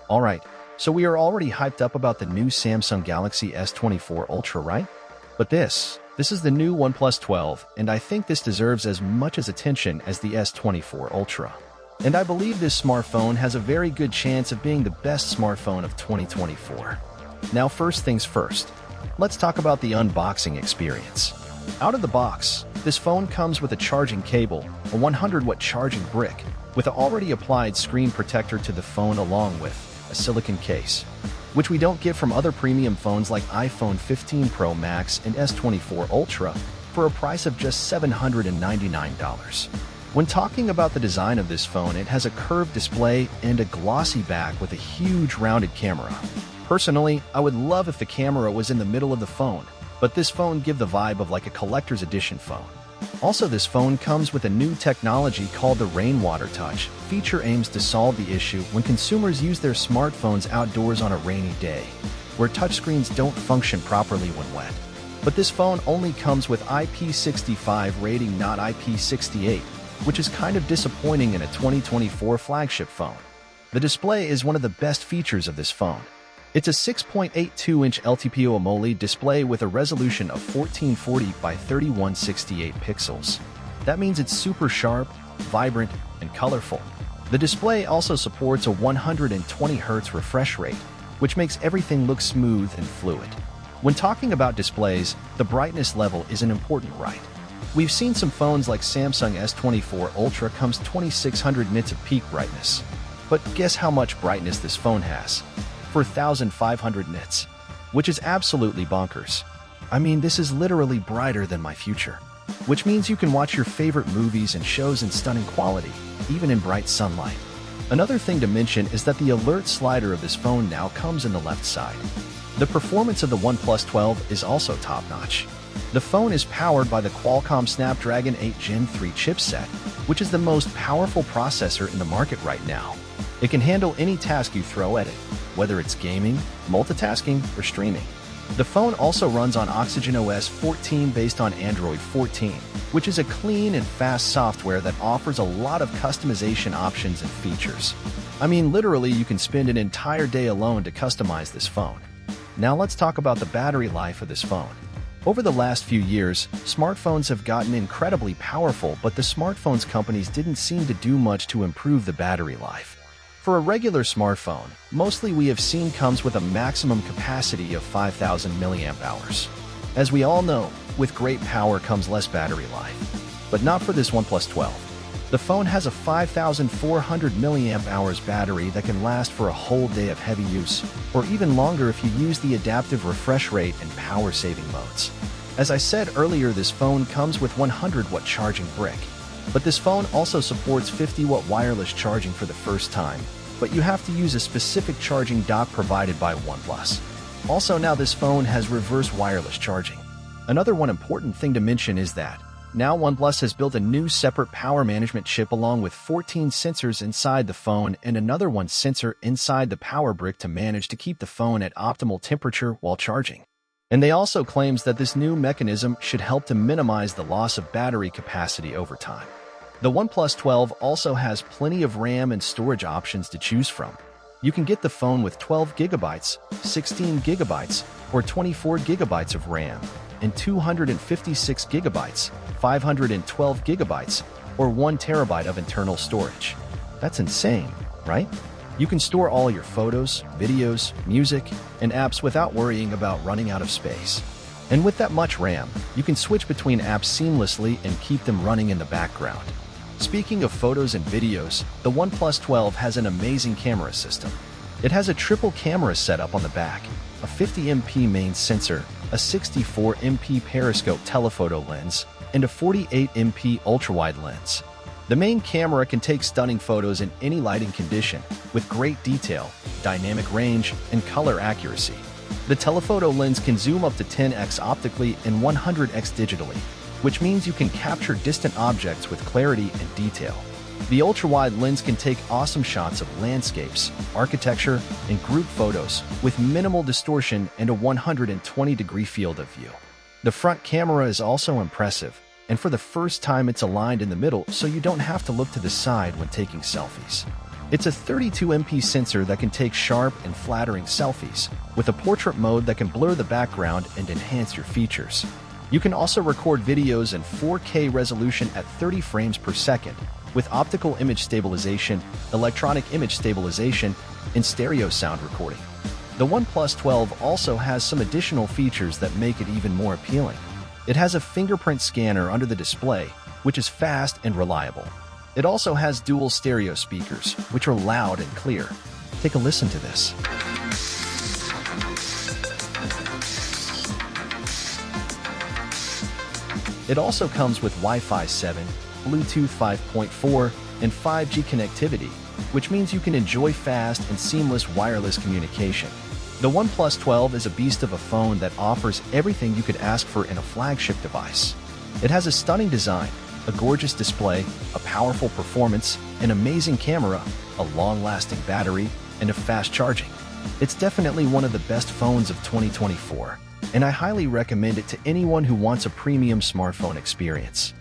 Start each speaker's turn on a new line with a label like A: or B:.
A: Alright, so we are already hyped up about the new Samsung Galaxy S24 Ultra, right? But this is the new OnePlus 12, and I think this deserves as much as attention as the S24 Ultra. And I believe this smartphone has a very good chance of being the best smartphone of 2024. Now first things first, let's talk about the unboxing experience. Out of the box, this phone comes with a charging cable, a 100-watt charging brick, with an already applied screen protector to the phone along with a silicone case, which we don't get from other premium phones like iPhone 15 Pro Max and S24 Ultra for a price of just $799. When talking about the design of this phone, it has a curved display and a glossy back with a huge rounded camera. Personally, I would love if the camera was in the middle of the phone, but this phone gives the vibe of like a collector's edition phone. Also, this phone comes with a new technology called the Rainwater Touch. Feature aims to solve the issue when consumers use their smartphones outdoors on a rainy day, where touchscreens don't function properly when wet. But this phone only comes with IP65 rating, not IP68, which is kind of disappointing in a 2024 flagship phone. The display is one of the best features of this phone. It's a 6.82-inch LTPO AMOLED display with a resolution of 1440 by 3168 pixels. That means it's super sharp, vibrant, and colorful. The display also supports a 120Hz refresh rate, which makes everything look smooth and fluid. When talking about displays, the brightness level is an important right. We've seen some phones like Samsung S24 Ultra comes 2600 nits of peak brightness. But guess how much brightness this phone has? 4,500 nits, which is absolutely bonkers. I mean, this is literally brighter than my future, which means you can watch your favorite movies and shows in stunning quality, even in bright sunlight. Another thing to mention is that the alert slider of this phone now comes in the left side. The performance of the OnePlus 12 is also top-notch. The phone is powered by the Qualcomm Snapdragon 8 Gen 3 chipset, which is the most powerful processor in the market right now. It can handle any task you throw at it, whether it's gaming, multitasking, or streaming. The phone also runs on Oxygen OS 14 based on Android 14, which is a clean and fast software that offers a lot of customization options and features. I mean, literally, you can spend an entire day alone to customize this phone. Now let's talk about the battery life of this phone. Over the last few years, smartphones have gotten incredibly powerful, but the smartphones companies didn't seem to do much to improve the battery life. For a regular smartphone, mostly we have seen comes with a maximum capacity of 5,000 mAh. As we all know, with great power comes less battery life. But not for this OnePlus 12. The phone has a 5,400 mAh battery that can last for a whole day of heavy use, or even longer if you use the adaptive refresh rate and power-saving modes. As I said earlier, this phone comes with 100-watt charging brick. But this phone also supports 50-watt wireless charging for the first time, but you have to use a specific charging dock provided by OnePlus. Also, now this phone has reverse wireless charging. Another one important thing to mention is that now OnePlus has built a new separate power management chip along with 14 sensors inside the phone and another one sensor inside the power brick to manage to keep the phone at optimal temperature while charging. And they also claims that this new mechanism should help to minimize the loss of battery capacity over time. The OnePlus 12 also has plenty of RAM and storage options to choose from. You can get the phone with 12 GB, 16 GB, or 24 GB of RAM, and 256 GB, 512 GB, or 1 TB of internal storage. That's insane, right? You can store all your photos, videos, music, and apps without worrying about running out of space. And with that much RAM, you can switch between apps seamlessly and keep them running in the background. Speaking of photos and videos, the OnePlus 12 has an amazing camera system. It has a triple camera setup on the back, a 50MP main sensor, a 64MP periscope telephoto lens, and a 48MP ultrawide lens. The main camera can take stunning photos in any lighting condition, with great detail, dynamic range, and color accuracy. The telephoto lens can zoom up to 10x optically and 100x digitally, which means you can capture distant objects with clarity and detail. The ultra-wide lens can take awesome shots of landscapes, architecture, and group photos with minimal distortion and a 120-degree field of view. The front camera is also impressive, and for the first time it's aligned in the middle so you don't have to look to the side when taking selfies. It's a 32MP sensor that can take sharp and flattering selfies, with a portrait mode that can blur the background and enhance your features. You can also record videos in 4K resolution at 30 frames per second, with optical image stabilization, electronic image stabilization, and stereo sound recording. The OnePlus 12 also has some additional features that make it even more appealing. It has a fingerprint scanner under the display, which is fast and reliable. It also has dual stereo speakers, which are loud and clear. Take a listen to this. It also comes with Wi-Fi 7, Bluetooth 5.4, and 5G connectivity, which means you can enjoy fast and seamless wireless communication. The OnePlus 12 is a beast of a phone that offers everything you could ask for in a flagship device. It has a stunning design, a gorgeous display, a powerful performance, an amazing camera, a long-lasting battery, and a fast charging. It's definitely one of the best phones of 2024, and I highly recommend it to anyone who wants a premium smartphone experience.